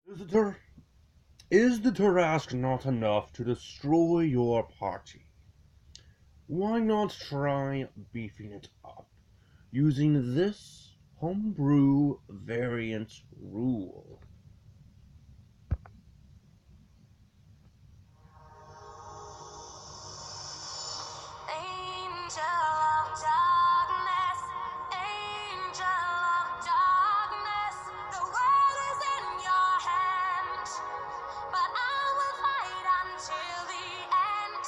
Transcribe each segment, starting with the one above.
Visitor, is the Tarask not enough to destroy your party? Why not try beefing it up using this homebrew variant rule? Angel of darkness, angel of darkness, the world is in your hands, but I will fight until the end.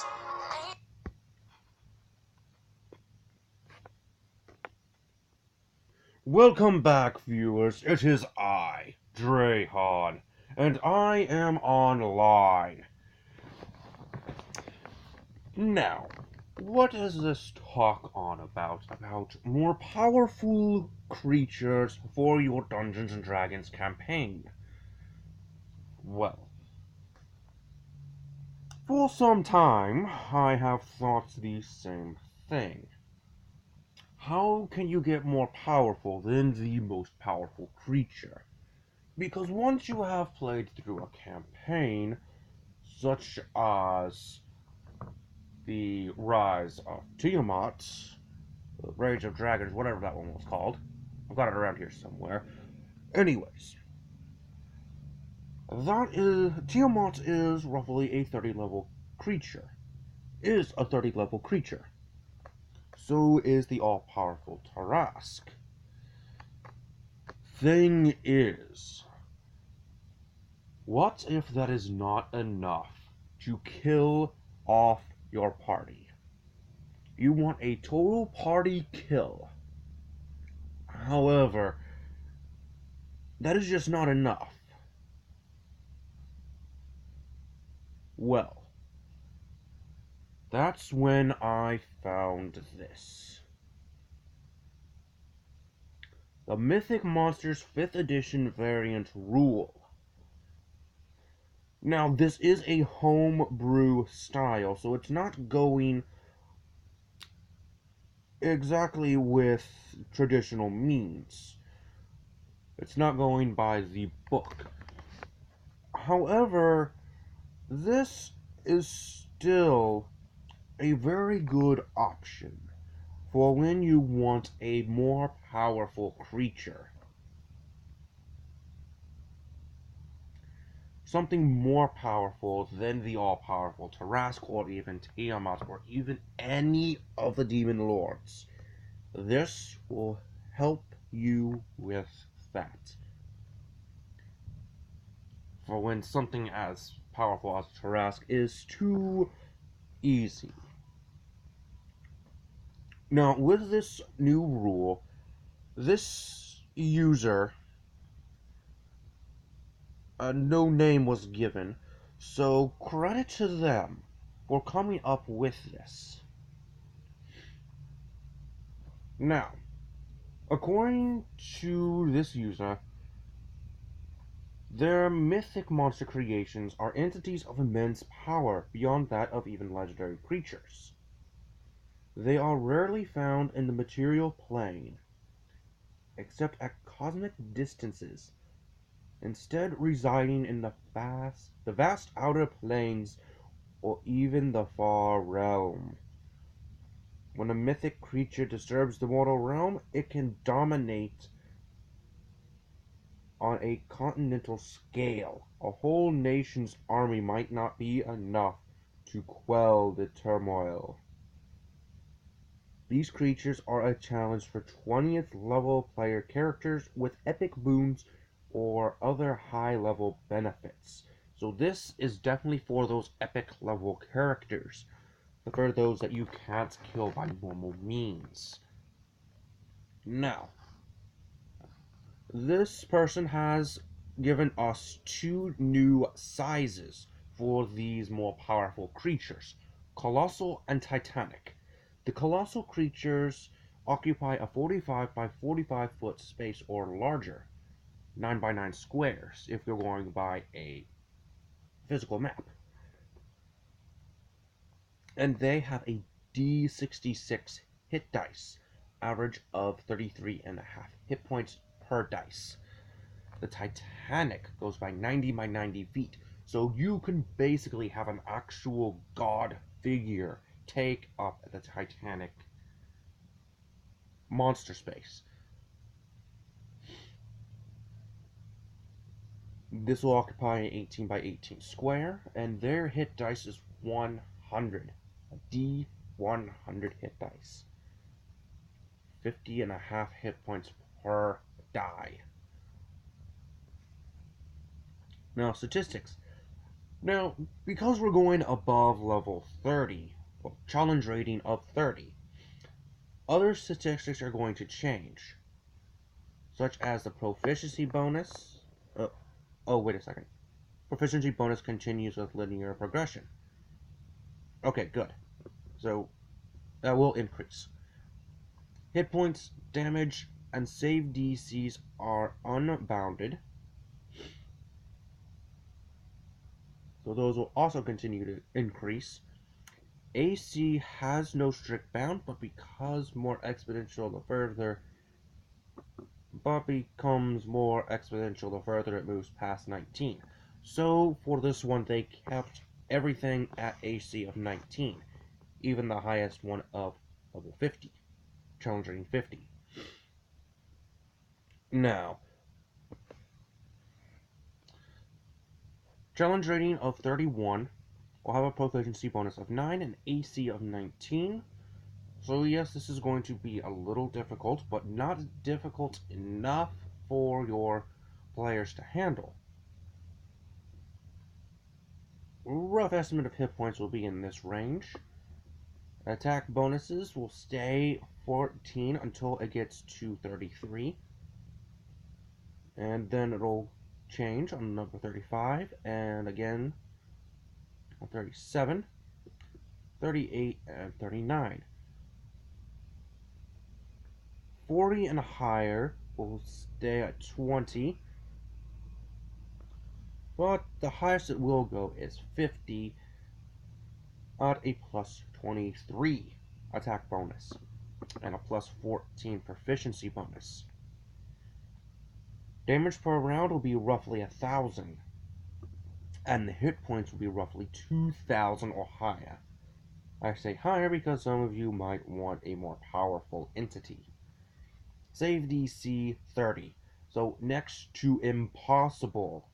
Welcome back, viewers. It is I, Drayhan, and I am online. Now, what is this talk on about? About more powerful creatures for your Dungeons and Dragons campaign? Well, for some time, I have thought the same thing. How can you get more powerful than the most powerful creature? Because once you have played through a campaign, such as the Rise of Tiamat, the Rage of Dragons, whatever that one was called, I've got it around here somewhere. Anyways, that is Tiamat is roughly a 30 level creature. Is a 30 level creature. So is the all-powerful Tarask. Thing is, what if that is not enough to kill off your party? You want a total party kill. However, that is just not enough. Well, that's when I found this. The Mythic Monsters 5th edition variant rule. Now, this is a homebrew style, so it's not going exactly with traditional means. It's not going by the book. However, this is still a very good option for when you want a more powerful creature. Something more powerful than the all-powerful Tarask or even Tiamat or even any of the demon lords. This will help you with that. For when something as powerful as Tarask is too easy. Now, with this new rule, this user, no name was given, so credit to them for coming up with this. Now, according to this user, their mythic monster creations are entities of immense power beyond that of even legendary creatures. They are rarely found in the material plane, except at cosmic distances, instead residing in the vast outer planes or even the far realm. When a mythic creature disturbs the mortal realm, it can dominate on a continental scale. A whole nation's army might not be enough to quell the turmoil. These creatures are a challenge for 20th level player characters with epic boons or other high level benefits. So this is definitely for those epic level characters, for those that you can't kill by normal means. Now, this person has given us two new sizes for these more powerful creatures, Colossal and Titanic. The colossal creatures occupy a 45 by 45 foot space or larger, 9 by 9 squares if you're going by a physical map. And they have a D66 hit dice, average of 33.5 hit points per dice. The Titanic goes by 90 by 90 feet. So you can basically have an actual god figure take up the Titanic monster space. This will occupy an 18 by 18 square, and their hit dice is 100. A D100 hit dice. 50.5 hit points per die. Now, statistics. Now, because we're going above level 30, well, challenge rating of 30, other statistics are going to change, such as the proficiency bonus. Oh, wait a second. Proficiency bonus continues with linear progression. Okay, good. So, that will increase. Hit points, damage, and save DCs are unbounded. So those will also continue to increase. AC has no strict bound, but becomes more exponential the further it moves past 19. So for this one, they kept everything at AC of 19, even the highest one of level 50, challenge rating 50. Now, challenge rating of 31 will have a proficiency bonus of 9 and AC of 19. So yes, this is going to be a little difficult, but not difficult enough for your players to handle. Rough estimate of hit points will be in this range. Attack bonuses will stay 14 until it gets to 33. And then it'll change on number 35, and again on 37, 38, and 39. 40 and higher will stay at 20, but the highest it will go is 50 at a plus 23 attack bonus and a plus 14 proficiency bonus. Damage per round will be roughly 1,000, and the hit points will be roughly 2,000 or higher. I say higher because some of you might want a more powerful entity. Save DC 30, so next to impossible.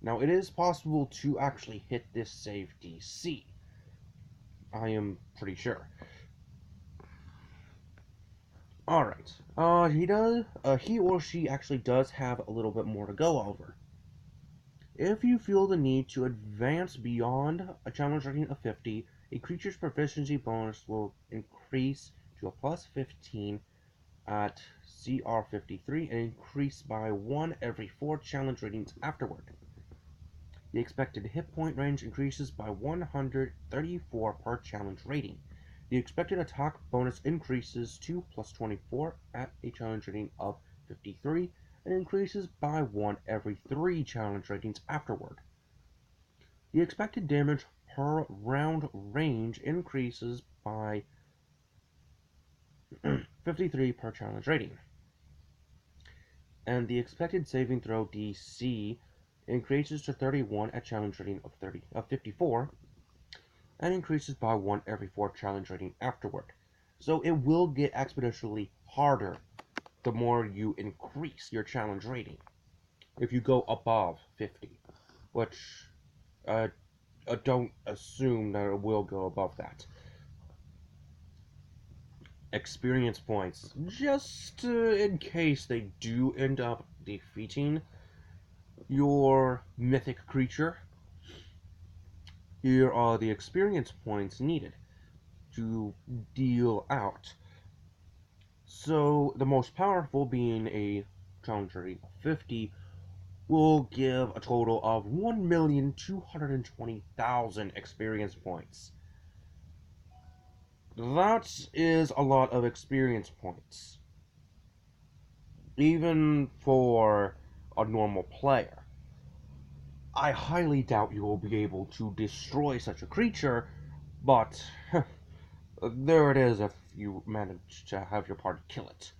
Now, it is possible to actually hit this save DC. I am pretty sure. Alright, he or she actually does have a little bit more to go over. If you feel the need to advance beyond a challenge rating of 50, a creature's proficiency bonus will increase to a plus 15 at CR 53 and increase by 1 every 4 challenge ratings afterward. The expected hit point range increases by 134 per challenge rating. The expected attack bonus increases to plus 24 at a challenge rating of 53 and increases by 1 every 3 challenge ratings afterward. The expected damage per round range increases by 53 per challenge rating. And the expected saving throw DC increases to 31 at challenge rating of 54 and increases by 1 every 4 challenge rating afterward. So it will get exponentially harder the more you increase your challenge rating. If you go above 50, which don't assume that it will go above that. Experience points, just in case they do end up defeating your mythic creature. Here are the experience points needed to deal out. So the most powerful, being a challenge rating of 50, will give a total of 1,220,000 experience points. That is a lot of experience points, even for a normal player. I highly doubt you will be able to destroy such a creature, but there it is if you manage to have your party kill it.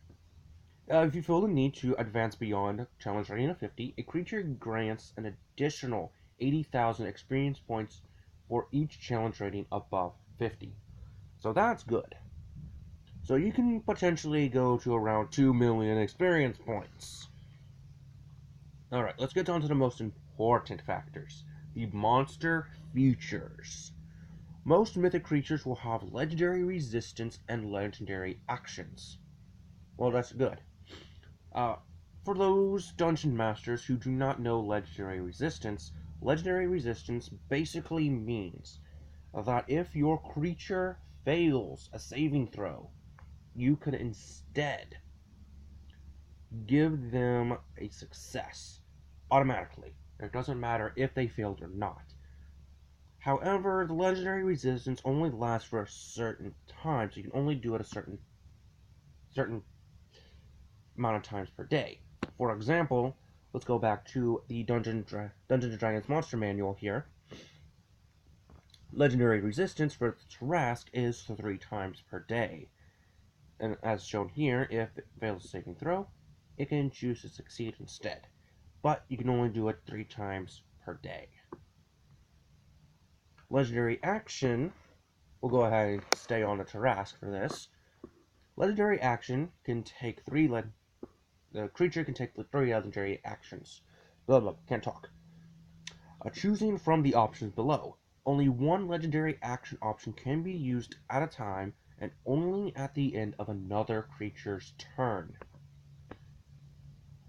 If you feel the need to advance beyond challenge rating of 50, a creature grants an additional 80,000 experience points for each challenge rating above 50. So that's good. So you can potentially go to around 2 million experience points. Alright, let's get down to the most important factors. The monster features. Most mythic creatures will have legendary resistance and legendary actions. Well, that's good. For those dungeon masters who do not know legendary resistance basically means that if your creature fails a saving throw, you could instead give them a success automatically. It doesn't matter if they failed or not. However, the legendary resistance only lasts for a certain time, so you can only do it a certain amount of times per day. For example, let's go back to the Dungeons & Dragons Monster Manual here. Legendary resistance for the Tarrasque is 3 times per day. And as shown here, if it fails a saving throw, it can choose to succeed instead. But you can only do it 3 times per day. Legendary action, we'll go ahead and stay on the Tarrasque for this. Legendary action can take the creature can take 3 legendary actions. Blah blah, can't talk. Choosing from the options below. Only one legendary action option can be used at a time, and only at the end of another creature's turn.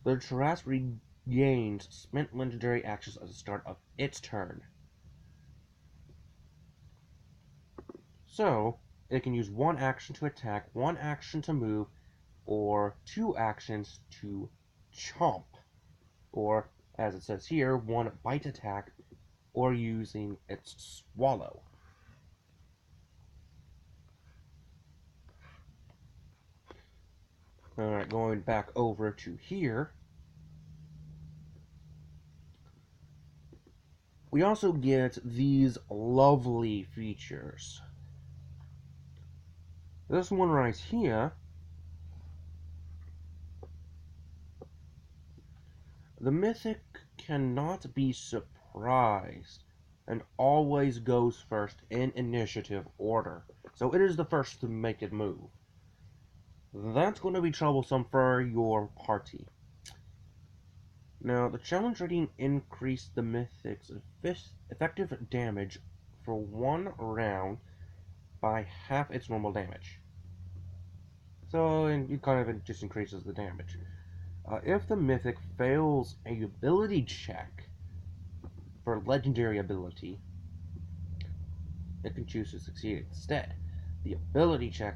The Tarrasque regains spent legendary actions at the start of its turn. So, it can use 1 action to attack, 1 action to move, or 2 actions to chomp, or, as it says here, 1 bite attack, or using its swallow. Alright, going back over to here, we also get these lovely features. This one right here, the Mythic cannot be surprised and always goes first in initiative order. So it is the first to make it move. That's going to be troublesome for your party. Now, the challenge rating increased the Mythic's effective damage for 1 round by half its normal damage. So it kind of just increases the damage. If the Mythic fails a ability check for legendary ability, it can choose to succeed instead. The ability check.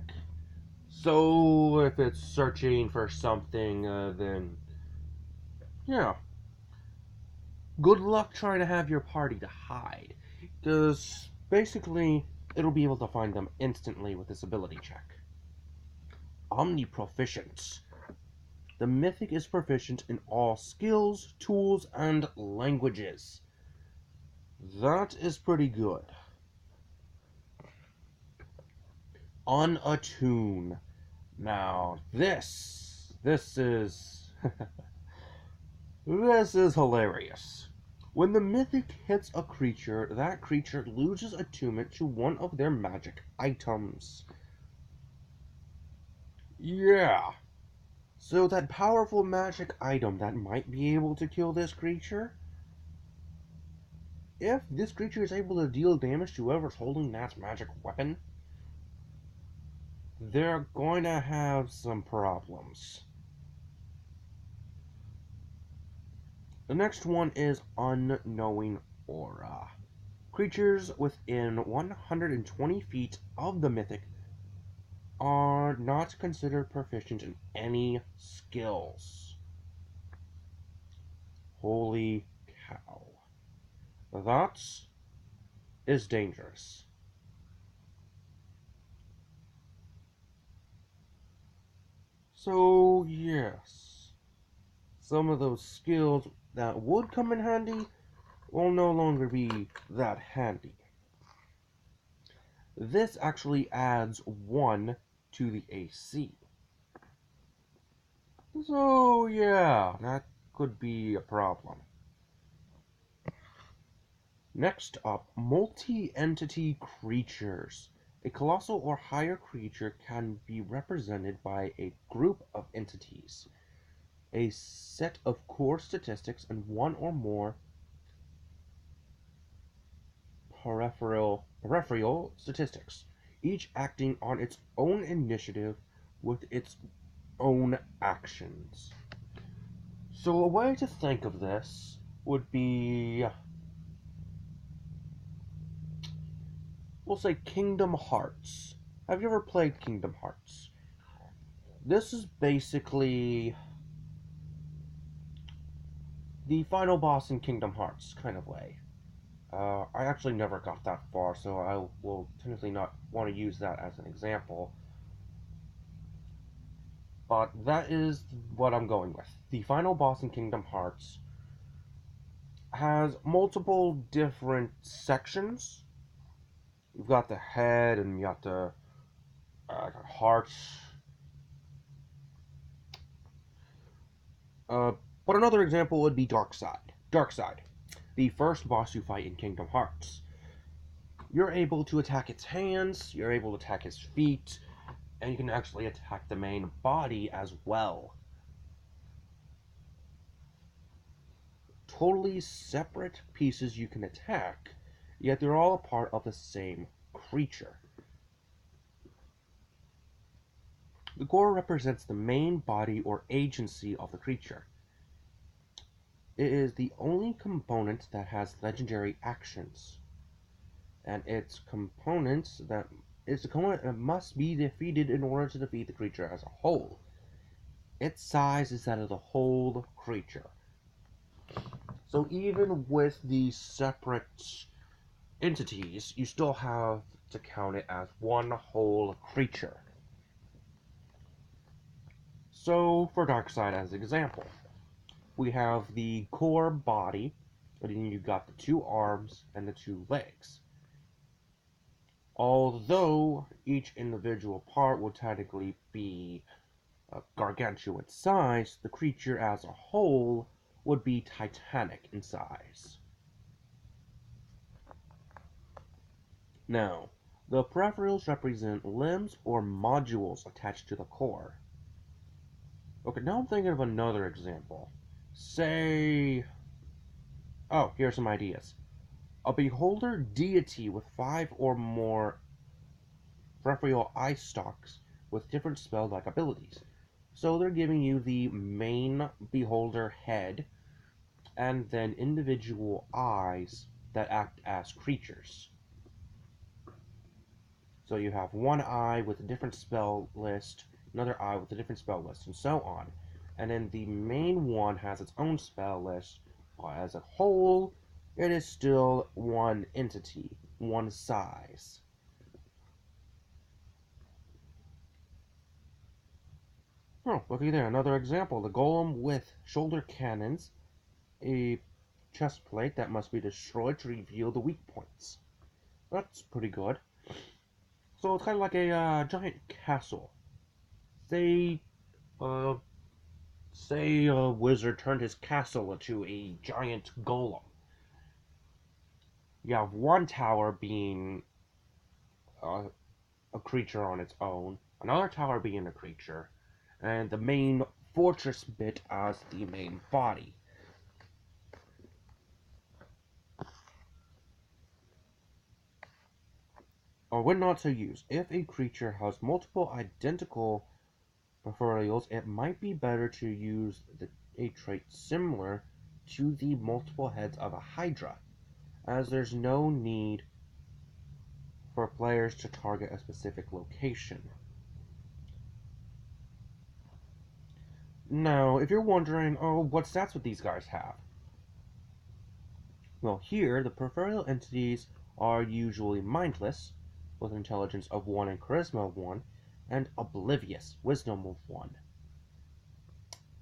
So if it's searching for something, then yeah. Good luck trying to have your party to hide, because basically it'll be able to find them instantly with this ability check. Omniproficient. The Mythic is proficient in all skills, tools, and languages. That is pretty good. Unattune. Now, this is... this is hilarious. When the Mythic hits a creature, that creature loses attunement to one of their magic items. Yeah. So that powerful magic item that might be able to kill this creature, if this creature is able to deal damage to whoever's holding that magic weapon, they're going to have some problems. The next one is Unknowing Aura. Creatures within 120 feet of the Mythic are not considered proficient in any skills. Holy cow. That is dangerous. So, yes, some of those skills that would come in handy will no longer be that handy. This actually adds 1 to the AC. So, yeah, that could be a problem. Next up, multi-entity creatures. A colossal or higher creature can be represented by a group of entities, a set of core statistics, and one or more peripheral statistics, each acting on its own initiative with its own actions. So a way to think of this would be, we'll say Kingdom Hearts. Have you ever played Kingdom Hearts? This is basically the final boss in Kingdom Hearts kind of way. I actually never got that far, so I will technically not want to use that as an example. But that is what I'm going with. The final boss in Kingdom Hearts has multiple different sections. You've got the head, and you got the heart. But another example would be Darkside. Darkside, the first boss you fight in Kingdom Hearts. You're able to attack its hands, you're able to attack his feet, and you can actually attack the main body as well. Totally separate pieces you can attack, yet they're all a part of the same creature. The core represents the main body or agency of the creature. It is the only component that has legendary actions, and its component that must be defeated in order to defeat the creature as a whole. Its size is that of the whole creature. So even with these separate entities, you still have to count it as one whole creature. So for Darkside as an example, we have the core body, and then you've got the two arms and the two legs. Although each individual part will technically be gargantuan size, the creature as a whole would be titanic in size. Now, the peripherals represent limbs or modules attached to the core. Okay, now I'm thinking of another example. Say... Oh, here are some ideas. A beholder deity with 5 or more peripheral eye stalks with different spell-like abilities. So they're giving you the main beholder head, and then individual eyes that act as creatures. So you have one eye with a different spell list, another eye with a different spell list, and so on. And then the main one has its own spell list, but as a whole, it is still one entity, one size. Oh, looky there, another example. The golem with shoulder cannons, a chest plate that must be destroyed to reveal the weak points. That's pretty good. So it's kind of like a giant castle. Say, say a wizard turned his castle into a giant golem. You have one tower being a creature on its own, another tower being a creature, and the main fortress bit as the main body. Or when not to use, if a creature has multiple identical peripherals, it might be better to use a trait similar to the multiple heads of a hydra, as there's no need for players to target a specific location. Now, if you're wondering, oh, what stats would these guys have? Well, here, the peripheral entities are usually mindless, with intelligence of 1 and charisma of 1, and oblivious, wisdom of 1,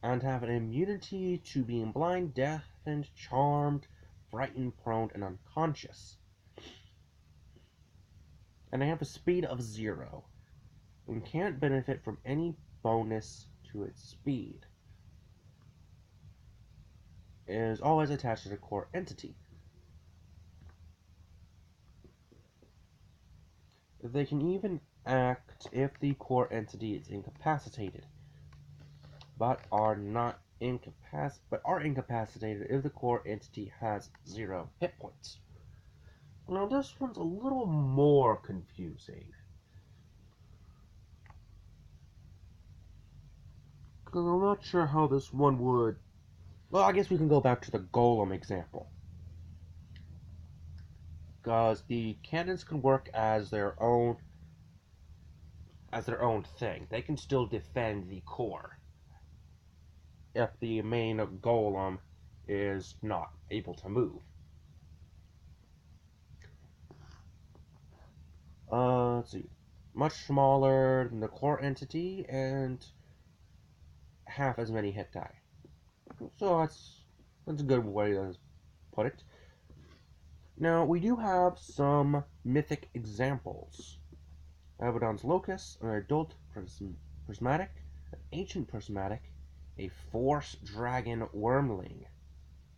and have an immunity to being blind, deafened, charmed, frightened, prone, and unconscious. And they have a speed of 0, and can't benefit from any bonus to its speed. is always attached to the core entity. They can even act if the core entity is incapacitated, but are incapacitated if the core entity has 0 hit points. Now this one's a little more confusing, because I'm not sure how this one would... Well, I guess we can go back to the golem example, because the cannons can work as their own thing. They can still defend the core if the main golem is not able to move. Let's see. Much smaller than the core entity and half as many hit die. So that's a good way to put it. Now, we do have some mythic examples. Abaddon's Locust, an adult prismatic, an ancient prismatic, a force dragon wyrmling.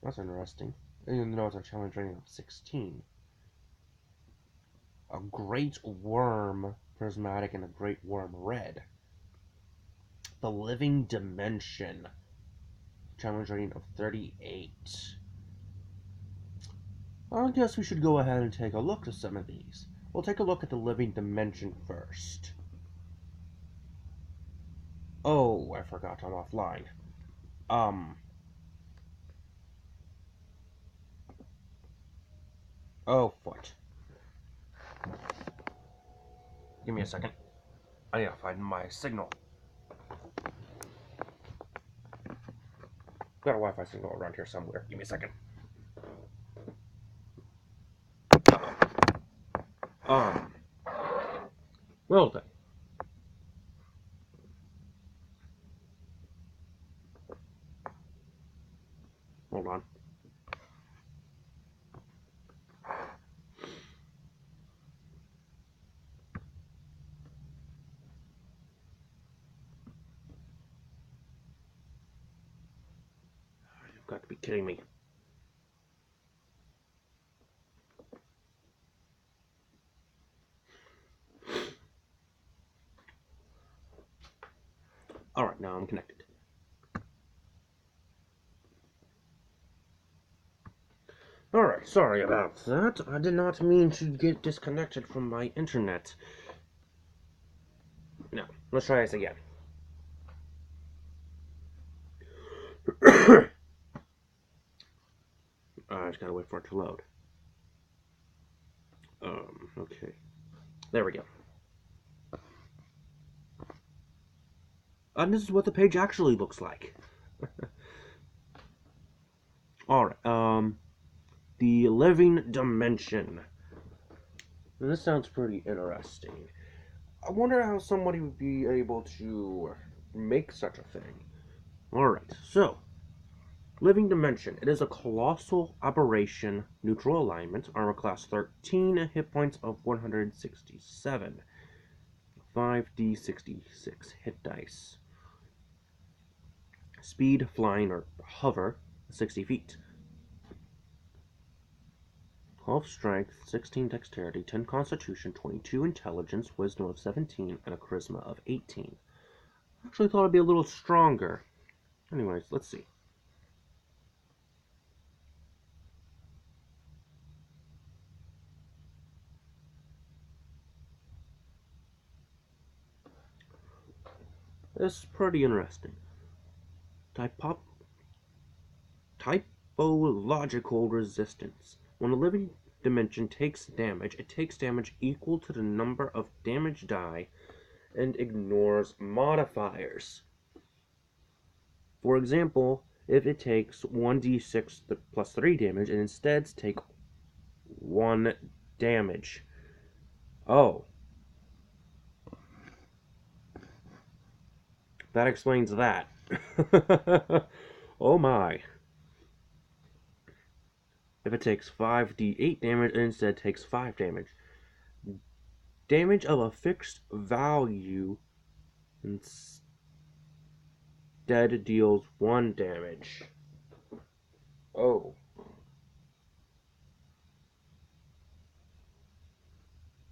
That's interesting. Even though it's a challenge rating of 16. A great worm prismatic and a great worm red. The living dimension. Challenge rating of 38. I guess we should go ahead and take a look at some of these. We'll take a look at the living dimension first. Oh, I forgot I'm offline. Oh, foot. Give me a second. I need to find my signal. Got a Wi-Fi signal around here somewhere. Give me a second. Well then. Hold on. You've got to be kidding me. Alright, now I'm connected. Alright, sorry about that. I did not mean to get disconnected from my internet. Now, let's try this again. I just gotta wait for it to load. Okay. There we go. And this is what the page actually looks like. Alright, the living dimension. This sounds pretty interesting. I wonder how somebody would be able to make such a thing. Alright, so, living dimension. It is a colossal aberration, neutral alignment, armor class 13, hit points of 167, 5d66 hit dice. Speed, flying, or hover, 60 feet. 12 strength, 16 dexterity, 10 constitution, 22 intelligence, wisdom of 17, and a charisma of 18. I actually thought it'd be a little stronger. Anyways, let's see. This is pretty interesting. Typological resistance. When a living dimension takes damage, it takes damage equal to the number of damage die and ignores modifiers. For example, if it takes 1d6 plus 3 damage and instead take 1 damage. Oh. That explains that. Oh my. If it takes 5d8 damage, it instead takes 5 damage. Damage of a fixed value instead deals 1 damage. Oh.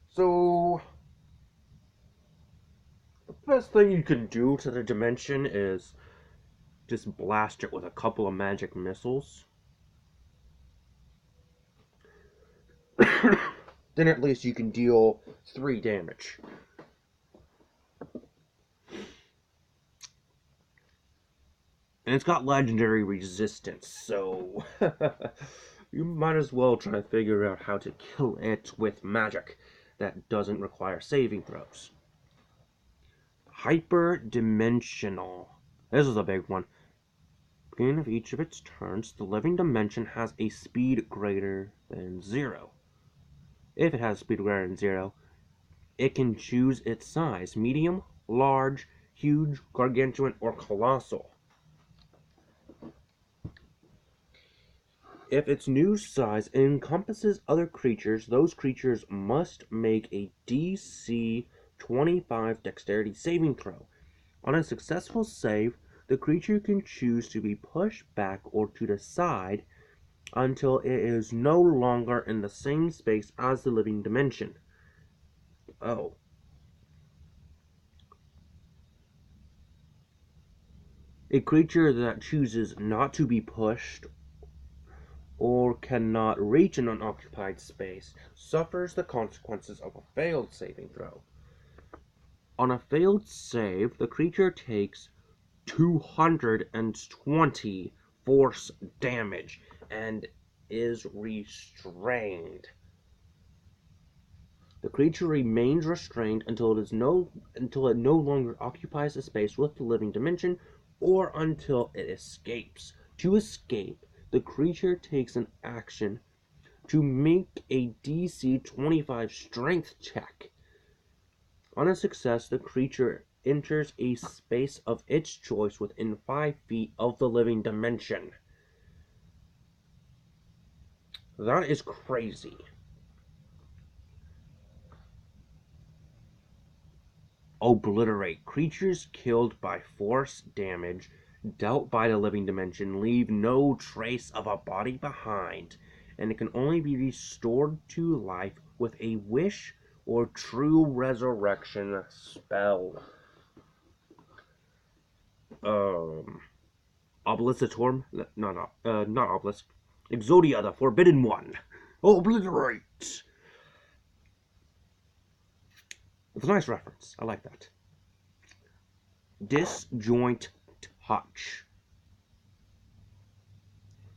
So, the best thing you can do to the dimension is just blast it with a couple of magic missiles. Then at least you can deal 3 damage. And it's got legendary resistance, so you might as well try to figure out how to kill it with magic that doesn't require saving throws. Hyperdimensional. This is a big one. At the beginning of each of its turns, the living dimension has a speed greater than 0. If it has a speed greater than 0, it can choose its size: medium, large, huge, gargantuan, or colossal. If its new size encompasses other creatures, those creatures must make a DC 25 dexterity saving throw. On a successful save, the creature can choose to be pushed back or to the side until it is no longer in the same space as the living dimension. Oh. A creature that chooses not to be pushed or cannot reach an unoccupied space suffers the consequences of a failed saving throw. On a failed save, the creature takes 220 force damage and is restrained. The creature remains restrained until it no longer occupies a space with the living dimension, or until it escapes. To escape, the creature takes an action to make a DC 25 strength check. On a success, the creature enters a space of its choice within 5 feet of the living dimension. That is crazy. Obliterate. Creatures killed by force damage dealt by the living dimension leave no trace of a body behind, and it can only be restored to life with a wish or true resurrection spell. Oblicitorm? Not Obelisk. Exodia, the Forbidden One. Obliterate! It's a nice reference. I like that. Disjoint Touch.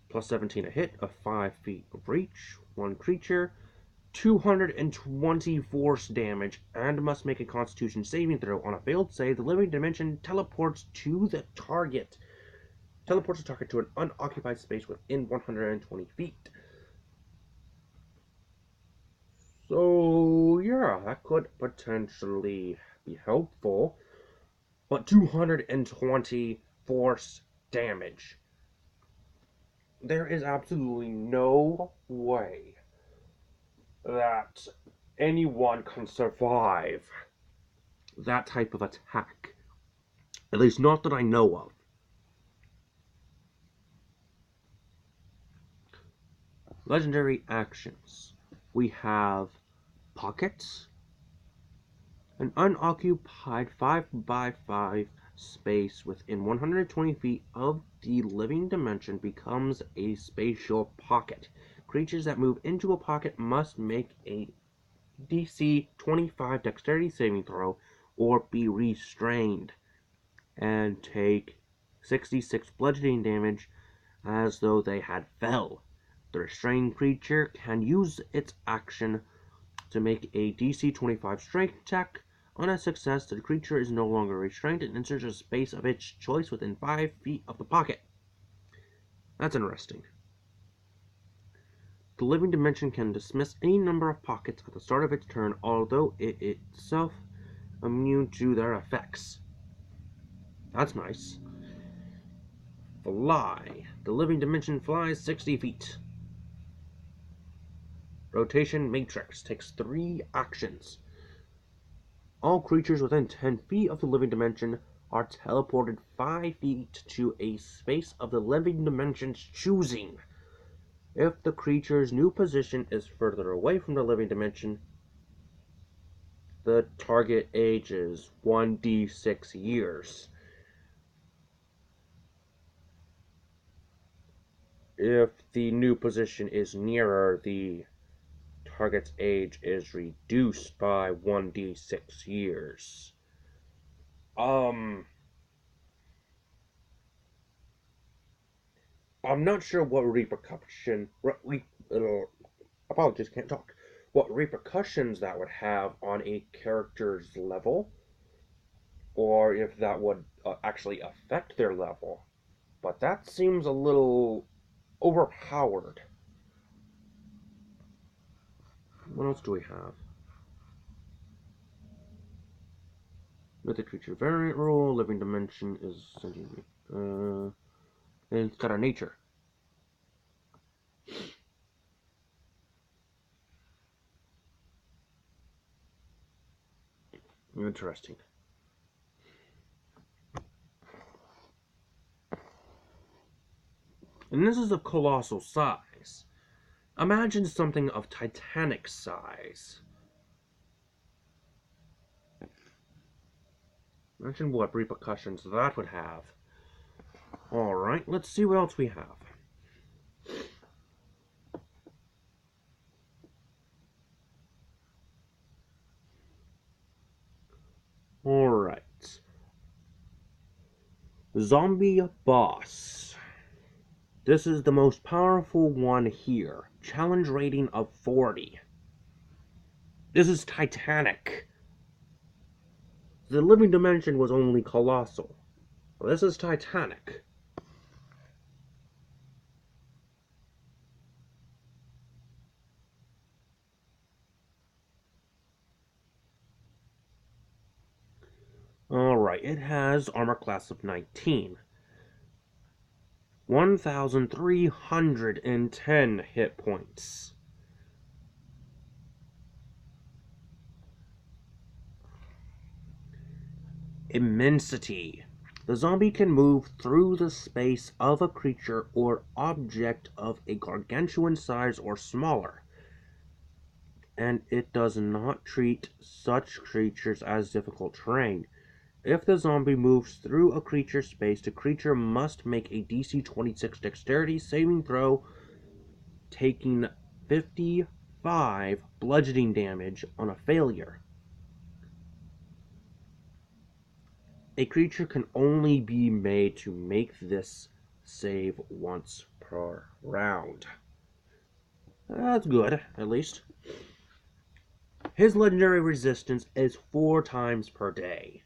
Plus 17 a hit, of 5 feet of reach, 1 creature, 220 force damage, and must make a Constitution saving throw. On a failed save, the living dimension teleports the target to an unoccupied space within 120 feet. So, yeah, that could potentially be helpful. But 220 force damage. There is absolutely no way that anyone can survive that type of attack. At least not that I know of. Legendary actions. We have Pockets. An unoccupied 5x5 space within 120 feet of the living dimension becomes a spatial pocket. Creatures that move into a pocket must make a DC 25 dexterity saving throw or be restrained and take 66 bludgeoning damage as though they had fell. The restrained creature can use its action to make a DC 25 strength check. On a success, the creature is no longer restrained and enters a space of its choice within 5 feet of the pocket. That's interesting. The living dimension can dismiss any number of pockets at the start of its turn, although it itself immune to their effects. That's nice. Fly. The living dimension flies 60 feet. Rotation Matrix takes 3 actions. All creatures within 10 feet of the living dimension are teleported 5 feet to a space of the living dimension's choosing. If the creature's new position is further away from the living dimension, the target ages 1d6 years. If the new position is nearer, the target's age is reduced by 1d6 years. I'm not sure what apologies, can't talk. What repercussions that would have on a character's level, or if that would actually affect their level. But that seems a little overpowered. What else do we have? Mythic creature variant rule, living dimension is sentient. And it's got a nature. Interesting. And this is of colossal size. Imagine something of titanic size. Imagine what repercussions that would have. Alright, let's see what else we have. Alright. Zombie boss. This is the most powerful one here. Challenge rating of 40. This is titanic. The living dimension was only colossal. This is titanic. Alright, it has armor class of 19. 1,310 hit points. Immensity. The zombie can move through the space of a creature or object of a gargantuan size or smaller, and it does not treat such creatures as difficult terrain. If the zombie moves through a creature's space, the creature must make a DC 26 dexterity saving throw, taking 55 bludgeoning damage on a failure. A creature can only be made to make this save once per round. That's good, at least. His legendary resistance is 4 times per day.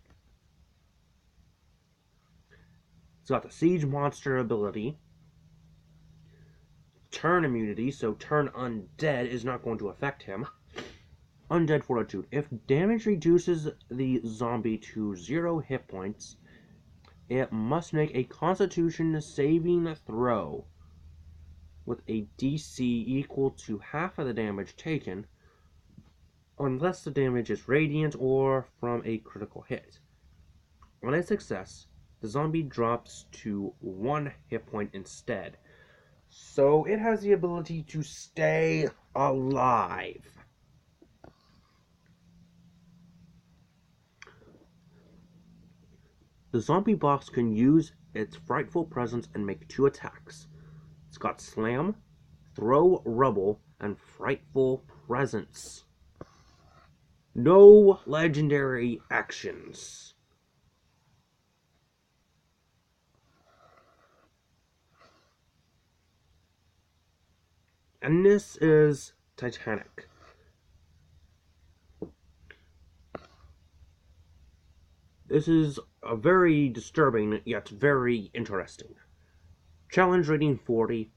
It's got the Siege Monster ability. Turn immunity, so turn undead is not going to affect him. Undead Fortitude. If damage reduces the zombie to 0 hit points, it must make a Constitution saving throw with a DC equal to half of the damage taken, unless the damage is radiant or from a critical hit. On a success, the zombie drops to 1 hit point instead, so it has the ability to stay alive. The zombie boss can use its frightful presence and make 2 attacks. It's got Slam, Throw Rubble, and Frightful Presence. No legendary actions. And this is Titanic. This is a very disturbing, yet very interesting. Challenge rating 40.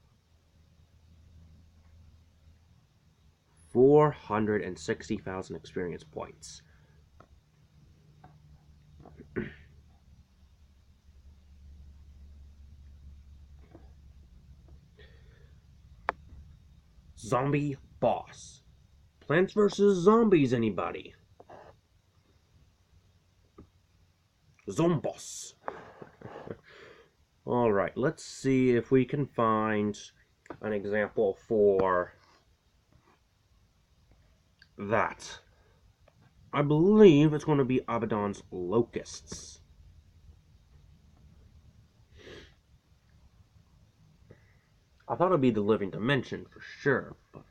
460,000 experience points. Zombie boss. Plants vs. Zombies, anybody? Zombos. Alright, let's see if we can find an example for that. I believe it's going to be Abaddon's Locusts. I thought it would be the Living Dimension for sure, but...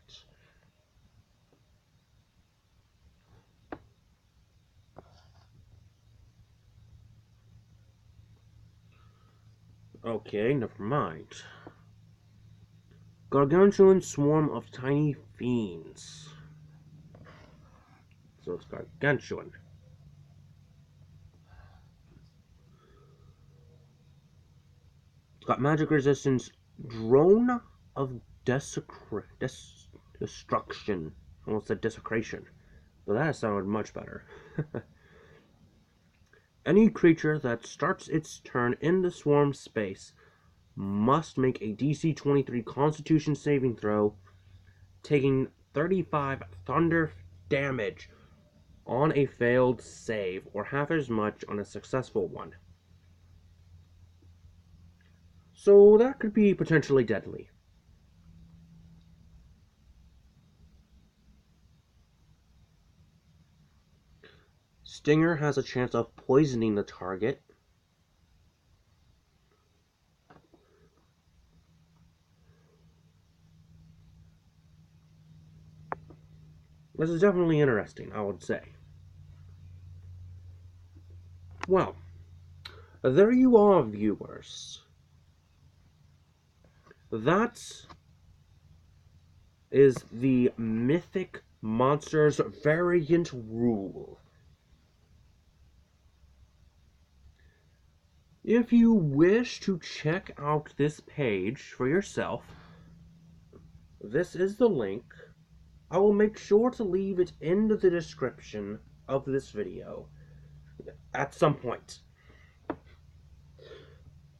okay, never mind. Gargantuan swarm of tiny fiends. So it's gargantuan. It's got magic resistance, drone of destruction. I almost said desecration, but that sounded much better. Any creature that starts its turn in the swarm space must make a DC 23 Constitution saving throw, taking 35 thunder damage on a failed save, or half as much on a successful one. So that could be potentially deadly. Stinger has a chance of poisoning the target. This is definitely interesting, I would say. Well, there you are, viewers. That is the Mythic Monsters variant rule. If you wish to check out this page for yourself, this is the link. I will make sure to leave it in the description of this video at some point.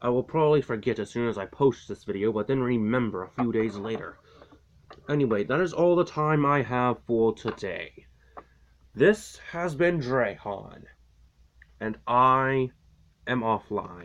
I will probably forget as soon as I post this video, but then remember a few days later. Anyway, that is all the time I have for today. This has been Drahan, and I am offline.